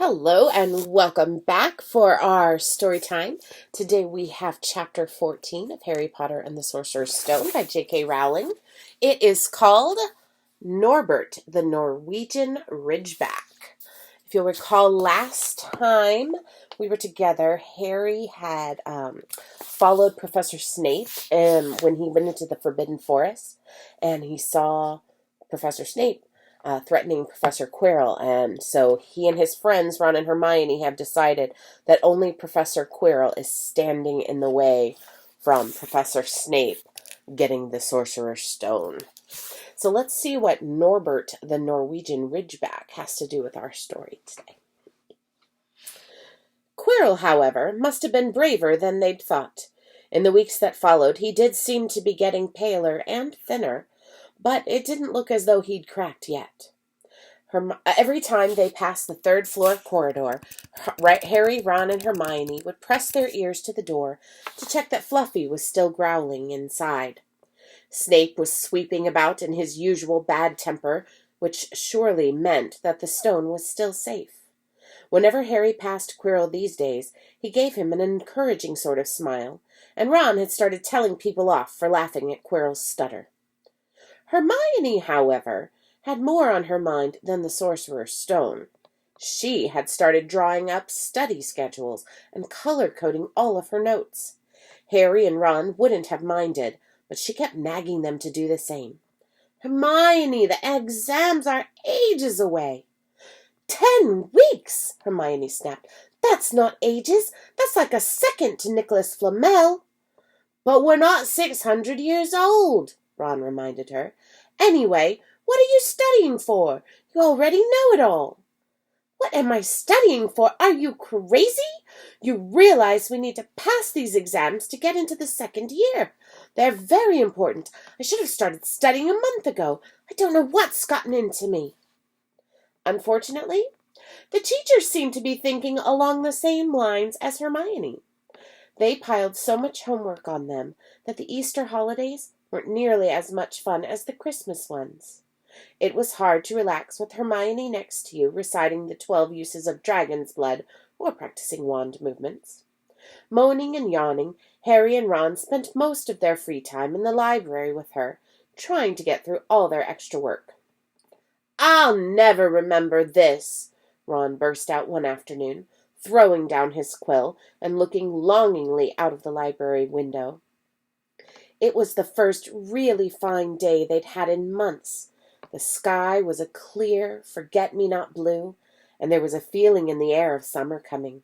Hello and welcome back for our story time. Today we have chapter 14 of Harry Potter and the Sorcerer's Stone by J.K. Rowling. It is called Norbert, the Norwegian Ridgeback. If you'll recall, last time we were together, Harry had followed Professor Snape when he went into the Forbidden Forest, and he saw Professor Snape threatening Professor Quirrell, and so he and his friends, Ron and Hermione, have decided that only Professor Quirrell is standing in the way from Professor Snape getting the Sorcerer's Stone. So let's see what Norbert, the Norwegian Ridgeback, has to do with our story today. Quirrell, however, must have been braver than they'd thought. In the weeks that followed, he did seem to be getting paler and thinner, but it didn't look as though he'd cracked yet. Every time they passed the third-floor corridor, Harry, Ron, and Hermione would press their ears to the door to check that Fluffy was still growling inside. Snape was sweeping about in his usual bad temper, which surely meant that the stone was still safe. Whenever Harry passed Quirrell these days, he gave him an encouraging sort of smile, and Ron had started telling people off for laughing at Quirrell's stutter. Hermione, however, had more on her mind than the Sorcerer's Stone. She had started drawing up study schedules and color-coding all of her notes. Harry and Ron wouldn't have minded, but she kept nagging them to do the same. "Hermione, the exams are ages away." 10 weeks, Hermione snapped. "That's not ages. That's like a second to Nicholas Flamel." "But we're not 600 years old," Ron reminded her. "Anyway, what are you studying for? You already know it all." "What am I studying for? Are you crazy? You realize we need to pass these exams to get into the second year. They're very important. I should have started studying a month ago. I don't know what's gotten into me." Unfortunately, the teachers seemed to be thinking along the same lines as Hermione. They piled so much homework on them that the Easter holidays weren't nearly as much fun as the Christmas ones. It was hard to relax with Hermione next to you, reciting the 12 uses of dragon's blood or practicing wand movements. Moaning and yawning, Harry and Ron spent most of their free time in the library with her, trying to get through all their extra work. "I'll never remember this," Ron burst out one afternoon, throwing down his quill and looking longingly out of the library window. It was the first really fine day they'd had in months. The sky was a clear, forget-me-not blue, and there was a feeling in the air of summer coming.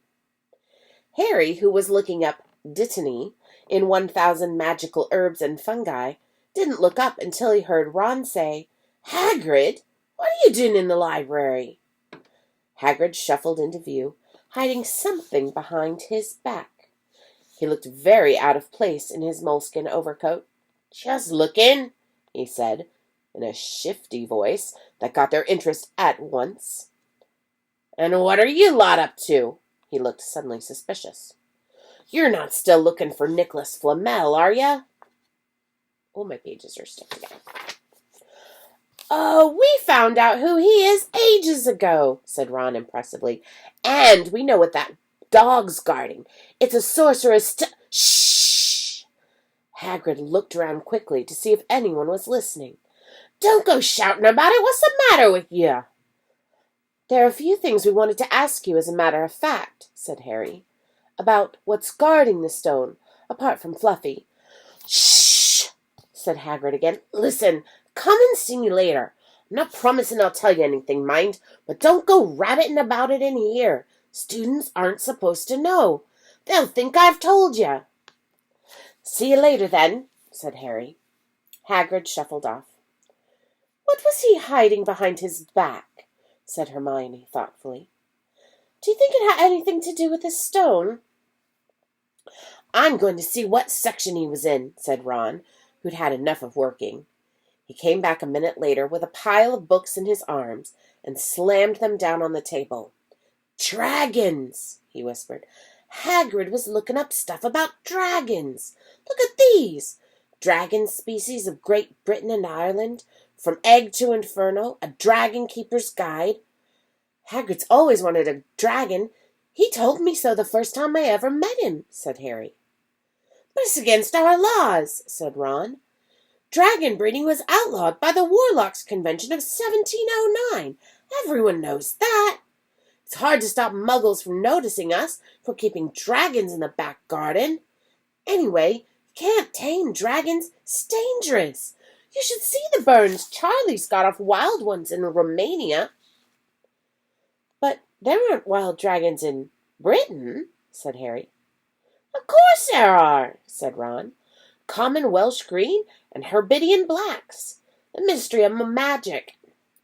Harry, who was looking up Dittany in 1,000 Magical Herbs and Fungi, didn't look up until he heard Ron say, "Hagrid, what are you doing in the library?" Hagrid shuffled into view, hiding something behind his back. He looked very out of place in his moleskin overcoat. "Just looking," he said, in a shifty voice that got their interest at once. "And what are you lot up to?" He looked suddenly suspicious. "You're not still looking for Nicholas Flamel, are ya?" Oh, my pages are sticking out. "Oh, we found out who he is ages ago," said Ron impressively. "And we know what that dog's guarding. It's a sorcerer's Shh!" Hagrid looked around quickly to see if anyone was listening. "Don't go shouting about it. What's the matter with you?" "There are a few things we wanted to ask you as a matter of fact," said Harry. "About what's guarding the stone, apart from Fluffy." "Shh!" said Hagrid again. "Listen, come and see me later. I'm not promising I'll tell you anything, mind, but don't go rabbiting about it in here. Students aren't supposed to know. They'll think I've told you." "See you later, then," said Harry. Hagrid shuffled off. "What was he hiding behind his back?" said Hermione thoughtfully. "Do you think it had anything to do with the stone?" "I'm going to see what section he was in," said Ron, who'd had enough of working. He came back a minute later with a pile of books in his arms and slammed them down on the table. "Dragons," he whispered. "Hagrid was looking up stuff about dragons. Look at these. Dragon species of Great Britain and Ireland, From Egg to Inferno, A Dragon Keeper's Guide." Hagrid's always wanted a dragon. He told me so the first time I ever met him, said Harry. But it's against our laws, said Ron. Dragon breeding was outlawed by the Warlocks Convention of 1709. Everyone knows that. It's hard to stop muggles from noticing us for keeping dragons in the back garden. Anyway, you can't tame dragons. It's dangerous. You should see the burns Charlie's got off wild ones in Romania. But there aren't wild dragons in Britain, said Harry. Of course there are, said Ron. Common Welsh green and Herbidian blacks. The Ministry of Magic.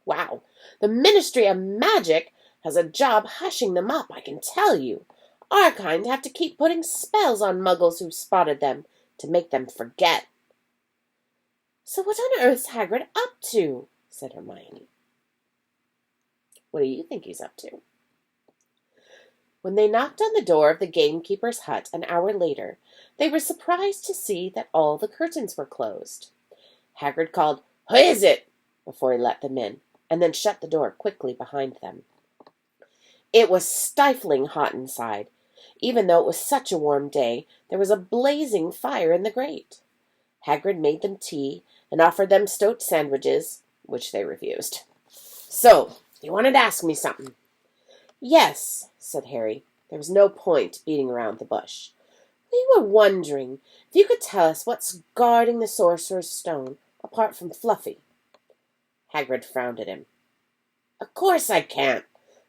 Wow. The Ministry of Magic has a job hushing them up, I can tell you. Our kind have to keep putting spells on muggles who've spotted them to make them forget. So what on earth's Hagrid up to? Said Hermione. What do you think he's up to? When they knocked on the door of the gamekeeper's hut an hour later, they were surprised to see that all the curtains were closed. Hagrid called, "Who is it?" before he let them in, and then shut the door quickly behind them. It was stifling hot inside. Even though it was such a warm day, there was a blazing fire in the grate. Hagrid made them tea and offered them stoat sandwiches, which they refused. "So, you wanted to ask me something?" "Yes," said Harry. There was no point beating around the bush. "We were wondering if you could tell us what's guarding the Sorcerer's Stone, apart from Fluffy." Hagrid frowned at him. "Of course I can't.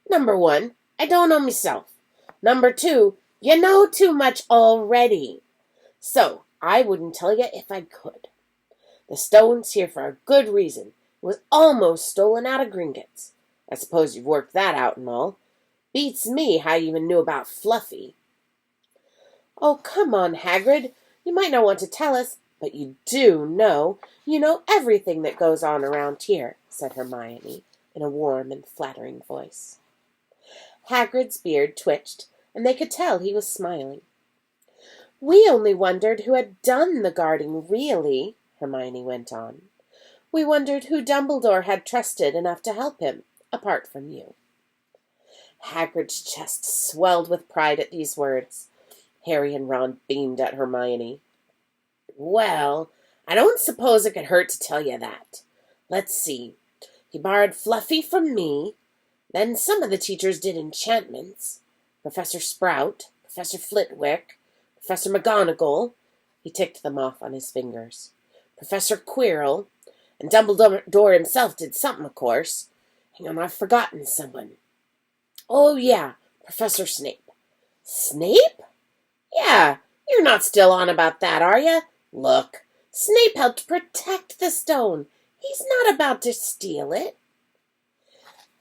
Number 1, I don't know myself. Number 2, you know too much already. So, I wouldn't tell you if I could. The stone's here for a good reason. It was almost stolen out of Gringotts. I suppose you've worked that out and all. Beats me how you even knew about Fluffy." "Oh, come on, Hagrid. You might not want to tell us, but you do know. You know everything that goes on around here," said Hermione in a warm and flattering voice. Hagrid's beard twitched, and they could tell he was smiling. "We only wondered who had done the guarding, really," Hermione went on. "We wondered who Dumbledore had trusted enough to help him, apart from you." Hagrid's chest swelled with pride at these words. Harry and Ron beamed at Hermione. "Well, I don't suppose it could hurt to tell you that. Let's see. He borrowed Fluffy from me. Then some of the teachers did enchantments. Professor Sprout, Professor Flitwick, Professor McGonagall." He ticked them off on his fingers. "Professor Quirrell, and Dumbledore himself did something, of course. Hang on, I've forgotten someone. Oh, yeah, Professor Snape." "Snape? Yeah, you're not still on about that, are you? Look, Snape helped protect the stone. He's not about to steal it."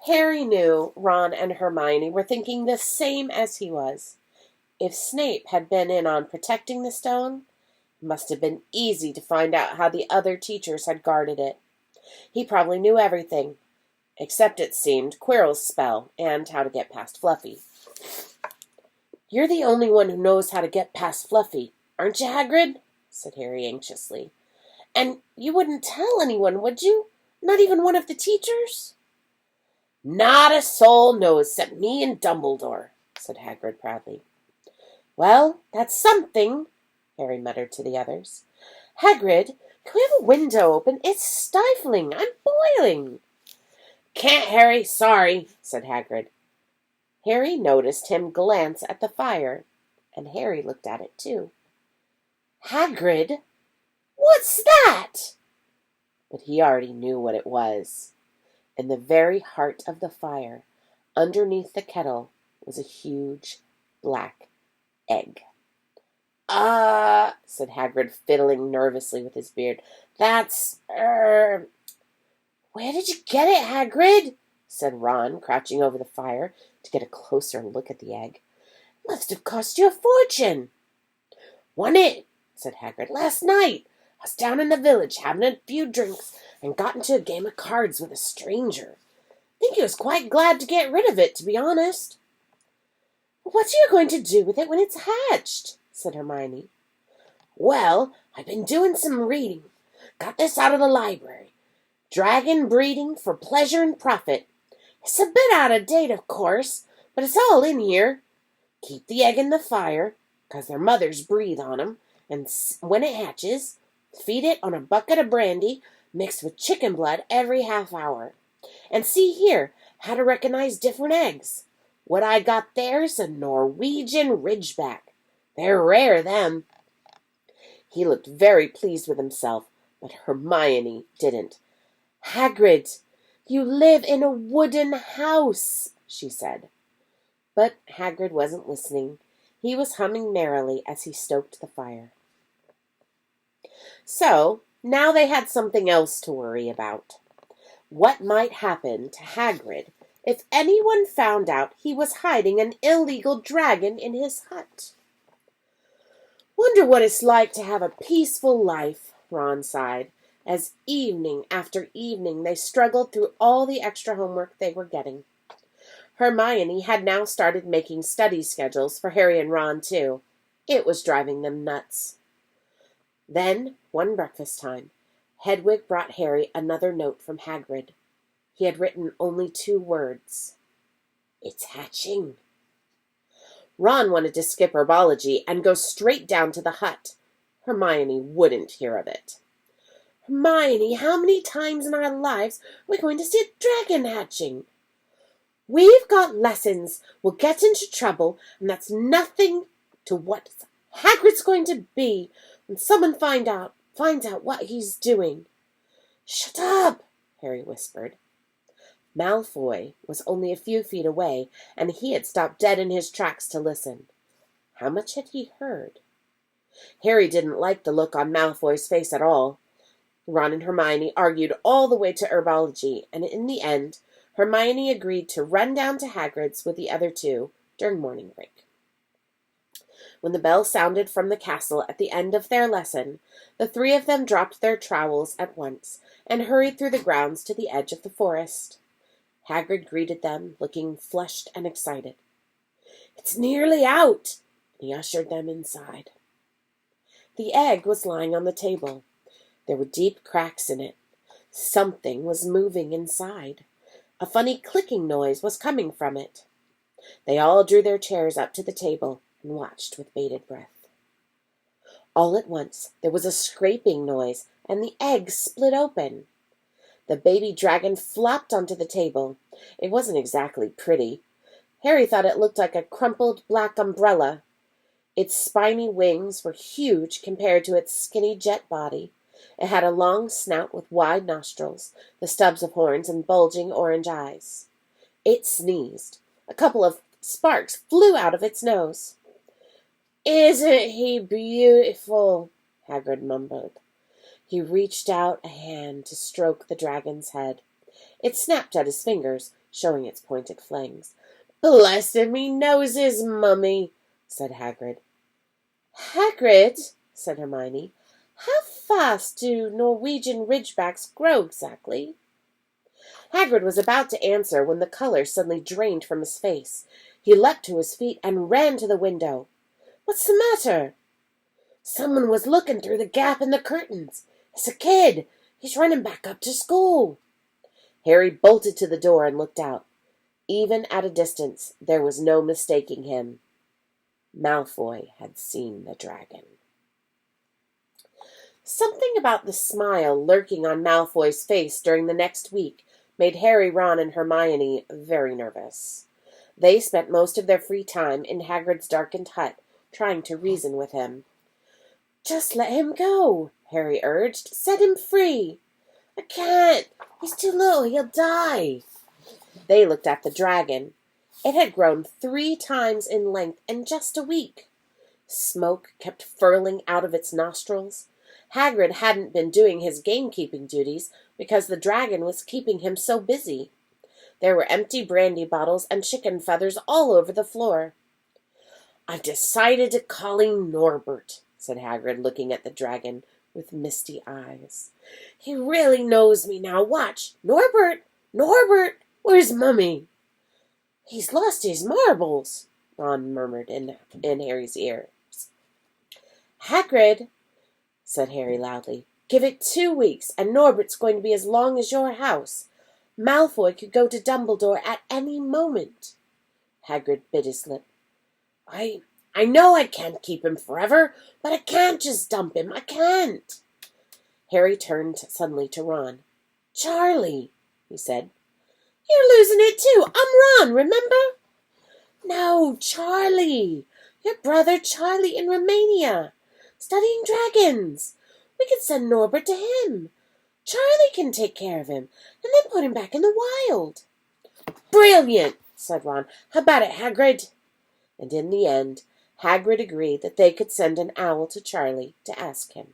Harry knew Ron and Hermione were thinking the same as he was. If Snape had been in on protecting the stone, it must have been easy to find out how the other teachers had guarded it. He probably knew everything, except, it seemed, Quirrell's spell and how to get past Fluffy. "You're the only one who knows how to get past Fluffy, aren't you, Hagrid?" said Harry anxiously. "And you wouldn't tell anyone, would you? Not even one of the teachers?" "Not a soul knows except me and Dumbledore," said Hagrid proudly. "Well, that's something," Harry muttered to the others. "Hagrid, can we have a window open? It's stifling. I'm boiling." "Can't, Harry. Sorry," said Hagrid. Harry noticed him glance at the fire, and Harry looked at it too. "Hagrid, what's that?" But he already knew what it was. In the very heart of the fire, underneath the kettle, was a huge black egg. Said Hagrid, fiddling nervously with his beard. "That's, Where did you get it, Hagrid?" said Ron, crouching over the fire to get a closer look at the egg. "It must have cost you a fortune." "Won it," said Hagrid, "last night. I was down in the village having a few drinks and got into a game of cards with a stranger. I think he was quite glad to get rid of it, to be honest." "What are you going to do with it when it's hatched?" said Hermione. "Well, I've been doing some reading. Got this out of the library. Dragon breeding for pleasure and profit. It's a bit out of date, of course, but it's all in here. Keep the egg in the fire, 'cause their mothers breathe on 'em, and when it hatches, feed it on a bucket of brandy mixed with chicken blood every half hour. And see here, how to recognize different eggs. What I got there's a Norwegian Ridgeback. They're rare, them." He looked very pleased with himself, but Hermione didn't. "Hagrid, you live in a wooden house," she said. But Hagrid wasn't listening. He was humming merrily as he stoked the fire. So, now they had something else to worry about. What might happen to Hagrid if anyone found out he was hiding an illegal dragon in his hut? "Wonder what it's like to have a peaceful life," Ron sighed, as evening after evening they struggled through all the extra homework they were getting. Hermione had now started making study schedules for Harry and Ron, too. It was driving them nuts. Then, one breakfast time, Hedwig brought Harry another note from Hagrid. He had written only 2 words. "It's hatching." Ron wanted to skip herbology and go straight down to the hut. Hermione wouldn't hear of it. "Hermione, how many times in our lives are we going to see a dragon hatching? We've got lessons. We'll get into trouble, and that's nothing to what Hagrid's going to be when someone finds out what he's doing." "Shut up," Harry whispered. Malfoy was only a few feet away, and he had stopped dead in his tracks to listen. How much had he heard? Harry didn't like the look on Malfoy's face at all. Ron and Hermione argued all the way to herbology, and in the end, Hermione agreed to run down to Hagrid's with the other 2 during morning break. When the bell sounded from the castle at the end of their lesson, the 3 of them dropped their trowels at once and hurried through the grounds to the edge of the forest. Hagrid greeted them, looking flushed and excited. "It's nearly out," and he ushered them inside. The egg was lying on the table. There were deep cracks in it. Something was moving inside. A funny clicking noise was coming from it. They all drew their chairs up to the table and watched with bated breath. All at once there was a scraping noise, and the egg split open. The baby dragon flopped onto the table. It wasn't exactly pretty. Harry thought it looked like a crumpled black umbrella. Its spiny wings were huge compared to its skinny jet body. It had a long snout with wide nostrils, the stubs of horns, and bulging orange eyes. It sneezed. A couple of sparks flew out of its nose. "Isn't he beautiful?" Hagrid mumbled. He reached out a hand to stroke the dragon's head. It snapped at his fingers, showing its pointed fangs. "Blessed me noses, mummy," said Hagrid. "Hagrid," said Hermione, "how fast do Norwegian Ridgebacks grow exactly?" Hagrid was about to answer when the color suddenly drained from his face. He leapt to his feet and ran to the window. "What's the matter?" "Someone was looking through the gap in the curtains. It's a kid. He's running back up to school." Harry bolted to the door and looked out. Even at a distance, there was no mistaking him. Malfoy had seen the dragon. Something about the smile lurking on Malfoy's face during the next week made Harry, Ron, and Hermione very nervous. They spent most of their free time in Hagrid's darkened hut, trying to reason with him. "Just let him go," Harry urged. "Set him free." "I can't. He's too little. He'll die." They looked at the dragon. It had grown 3 times in length in just a week. Smoke kept furling out of its nostrils. Hagrid hadn't been doing his gamekeeping duties because the dragon was keeping him so busy. There were empty brandy bottles and chicken feathers all over the floor. "I've decided to call him Norbert," said Hagrid, looking at the dragon with misty eyes. "He really knows me now. Watch. Norbert! Norbert! Where's Mummy?" "He's lost his marbles," Ron murmured in Harry's ears. "Hagrid," said Harry loudly, "give it 2 weeks, and Norbert's going to be as long as your house. Malfoy could go to Dumbledore at any moment. Hagrid bit his lip. I know I can't keep him forever, but I can't just dump him. I can't. Harry turned suddenly to Ron. Charlie, he said. You're losing it too. I'm Ron, remember? No, Charlie. Your brother Charlie in Romania, studying dragons. We could send Norbert to him. Charlie can take care of him, and then put him back in the wild. Brilliant, said Ron. How about it, Hagrid? And in the end, Hagrid agreed that they could send an owl to Charlie to ask him.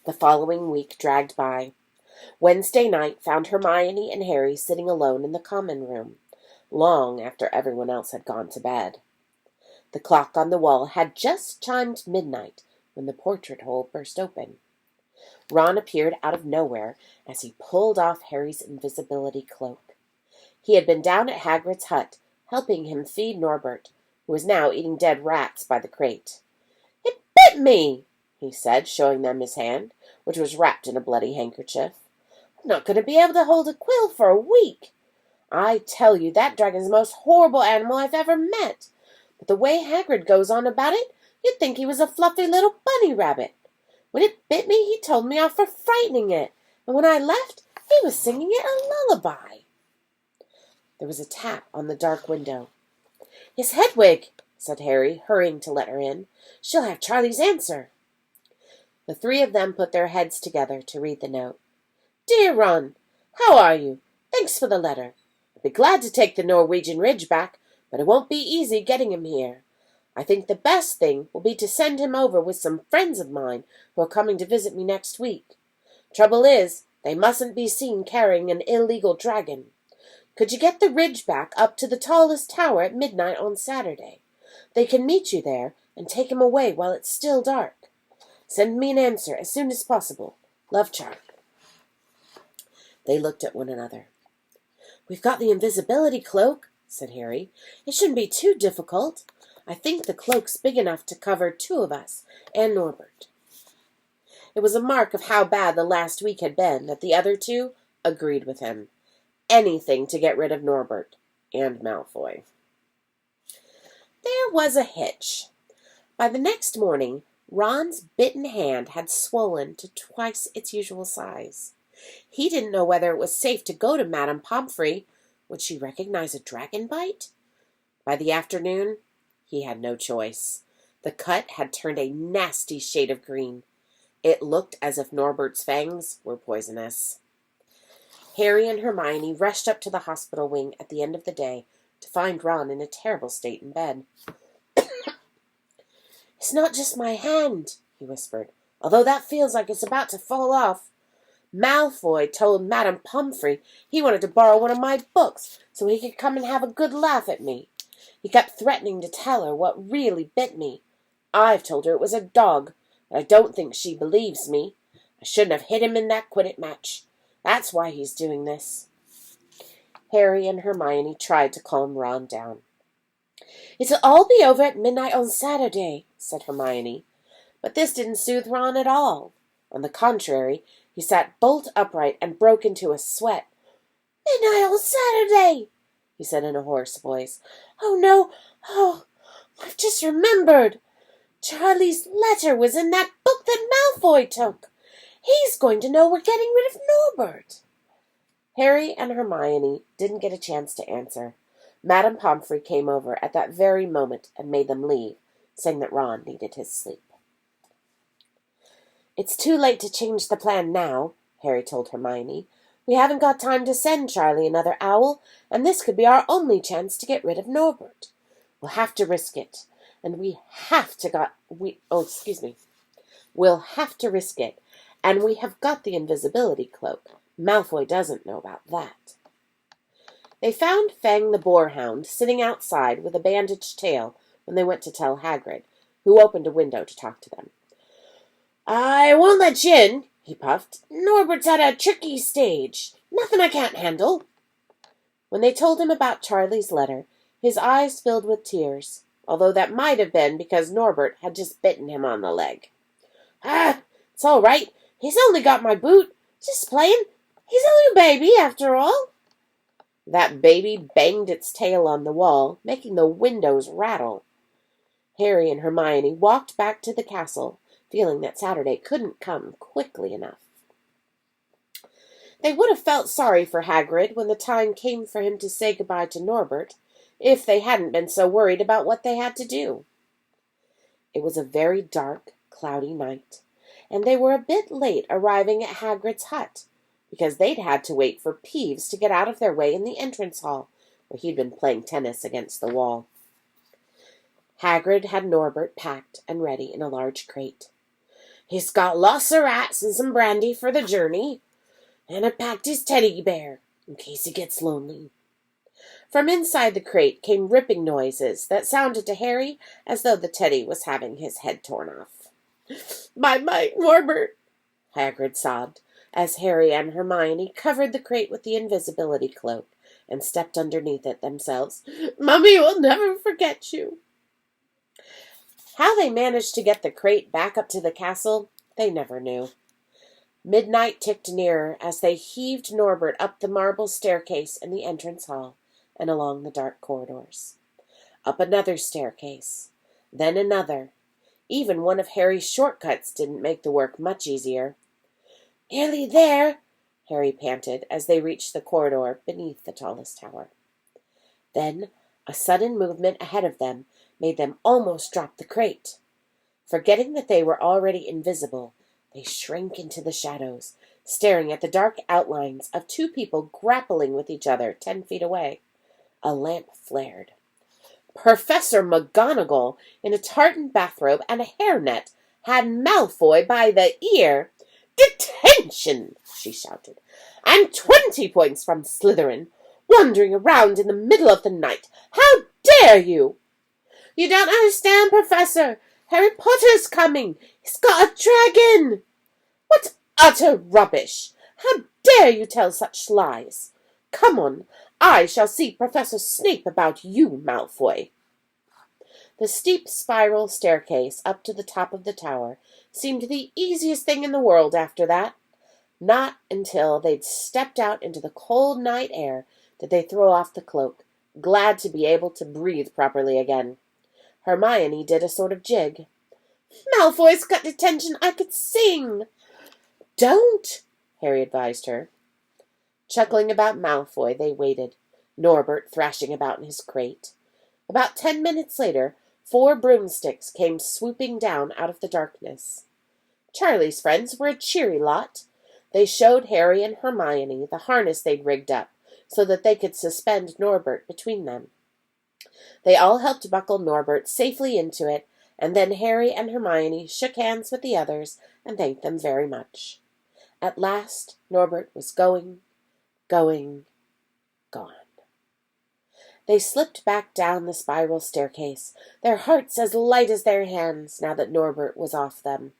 The following week dragged by. Wednesday night found Hermione and Harry sitting alone in the common room, long after everyone else had gone to bed. The clock on the wall had just chimed midnight when the portrait hole burst open. Ron appeared out of nowhere as he pulled off Harry's invisibility cloak. He had been down at Hagrid's hut, helping him feed Norbert, who was now eating dead rats by the crate. It bit me, he said, showing them his hand, which was wrapped in a bloody handkerchief. I'm not going to be able to hold a quill for a week. I tell you, that dragon's the most horrible animal I've ever met. But the way Hagrid goes on about it, you'd think he was a fluffy little bunny rabbit. When it bit me, he told me off for frightening it, and when I left, he was singing it a lullaby. There was a tap on the dark window. Miss Hedwig, said Harry, hurrying to let her in. She'll have Charlie's answer. The three of them put their heads together to read the note. Dear Ron, how are you? Thanks for the letter. I'd be glad to take the Norwegian Ridgeback, but it won't be easy getting him here. I think the best thing will be to send him over with some friends of mine who are coming to visit me next week. Trouble is, they mustn't be seen carrying an illegal dragon. Could you get the Ridgeback up to the tallest tower at midnight on Saturday? They can meet you there and take him away while it's still dark. Send me an answer as soon as possible. Love, Charlie. They looked at one another. We've got the invisibility cloak, said Harry. It shouldn't be too difficult. I think the cloak's big enough to cover two of us and Norbert. It was a mark of how bad the last week had been that the other two agreed with him. Anything to get rid of Norbert and Malfoy. There was a hitch. By the next morning, Ron's bitten hand had swollen to twice its usual size. He didn't know whether it was safe to go to Madame Pomfrey. Would she recognize a dragon bite? By the afternoon, he had no choice. The cut had turned a nasty shade of green. It looked as if Norbert's fangs were poisonous. Harry and Hermione rushed up to the hospital wing at the end of the day to find Ron in a terrible state in bed. It's not just my hand, he whispered, although that feels like it's about to fall off. Malfoy told Madame Pomfrey he wanted to borrow one of my books so he could come and have a good laugh at me. He kept threatening to tell her what really bit me. I've told her it was a dog, but I don't think she believes me. I shouldn't have hit him in that Quidditch match. That's why he's doing this. Harry and Hermione tried to calm Ron down. It'll all be over at midnight on Saturday, said Hermione. But this didn't soothe Ron at all. On the contrary, he sat bolt upright and broke into a sweat. Midnight on Saturday, he said in a hoarse voice. Oh, no. Oh, I've just remembered. Charlie's letter was in that book that Malfoy took. He's going to know we're getting rid of Norbert. Harry and Hermione didn't get a chance to answer. Madame Pomfrey came over at that very moment and made them leave, saying that Ron needed his sleep. It's too late to change the plan now, Harry told Hermione. We haven't got time to send Charlie another owl, and this could be our only chance to get rid of Norbert. We'll have to risk it, and We'll have to risk it, and we have got the invisibility cloak. Malfoy doesn't know about that. They found Fang the boarhound sitting outside with a bandaged tail when they went to tell Hagrid, who opened a window to talk to them. I won't let you in, he puffed. Norbert's at a tricky stage. Nothing I can't handle. When they told him about Charlie's letter, his eyes filled with tears, although that might have been because Norbert had just bitten him on the leg. It's all right. He's only got my boot. Just playing. He's only a baby, after all. That baby banged its tail on the wall, making the windows rattle. Harry and Hermione walked back to the castle, feeling that Saturday couldn't come quickly enough. They would have felt sorry for Hagrid when the time came for him to say goodbye to Norbert, if they hadn't been so worried about what they had to do. It was a very dark, cloudy night, and they were a bit late arriving at Hagrid's hut, because they'd had to wait for Peeves to get out of their way in the entrance hall, where he'd been playing tennis against the wall. Hagrid had Norbert packed and ready in a large crate. "He's got lots of rats and some brandy for the journey, and I packed his teddy bear, in case he gets lonely." From inside the crate came ripping noises that sounded to Harry as though the teddy was having his head torn off. "My Norbert," Hagrid sobbed, as Harry and Hermione covered the crate with the invisibility cloak and stepped underneath it themselves. "Mummy will never forget you." How they managed to get the crate back up to the castle, they never knew. Midnight ticked nearer as they heaved Norbert up the marble staircase in the entrance hall and along the dark corridors. Up another staircase, then another. Even one of Harry's shortcuts didn't make the work much easier. "Nearly there," Harry panted as they reached the corridor beneath the tallest tower. Then a sudden movement ahead of them made them almost drop the crate. Forgetting that they were already invisible, they shrank into the shadows, staring at the dark outlines of two people grappling with each other 10 feet away. A lamp flared. Professor McGonagall, in a tartan bathrobe and a hairnet, had Malfoy by the ear. "Detention!" she shouted. "And 20 points from Slytherin! Wandering around in the middle of the night! How dare you!" "You don't understand, Professor! Harry Potter's coming! He's got a dragon!" "What utter rubbish! How dare you tell such lies! Come on, I shall see Professor Snape about you, Malfoy." The steep spiral staircase up to the top of the tower seemed the easiest thing in the world after that. Not until they'd stepped out into the cold night air did they throw off the cloak, glad to be able to breathe properly again. Hermione did a sort of jig. "Malfoy's got detention. I could sing." "Don't," Harry advised her. Chuckling about Malfoy, they waited, Norbert thrashing about in his crate. About 10 minutes later, 4 broomsticks came swooping down out of the darkness. Charlie's friends were a cheery lot. They showed Harry and Hermione the harness they'd rigged up so that they could suspend Norbert between them. They all helped buckle Norbert safely into it, and then Harry and Hermione shook hands with the others and thanked them very much. At last, Norbert was gone. They slipped back down the spiral staircase, their hearts as light as their hands now that Norbert was off them.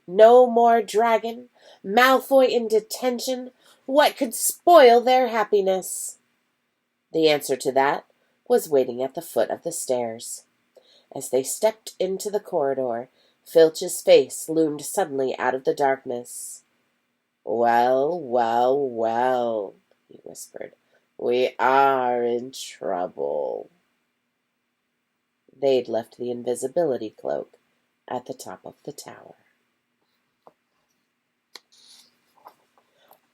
No more dragon, Malfoy in detention. What could spoil their happiness? The answer to that was waiting at the foot of the stairs. As they stepped into the corridor, Filch's face loomed suddenly out of the darkness. "Well, well, well," he whispered. "We are in trouble." They'd left the invisibility cloak at the top of the tower.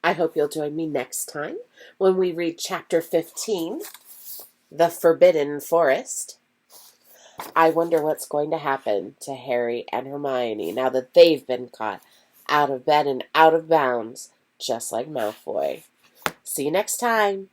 I hope you'll join me next time when we read Chapter 15, The Forbidden Forest. I wonder what's going to happen to Harry and Hermione now that they've been caught out of bed and out of bounds, just like Malfoy. See you next time.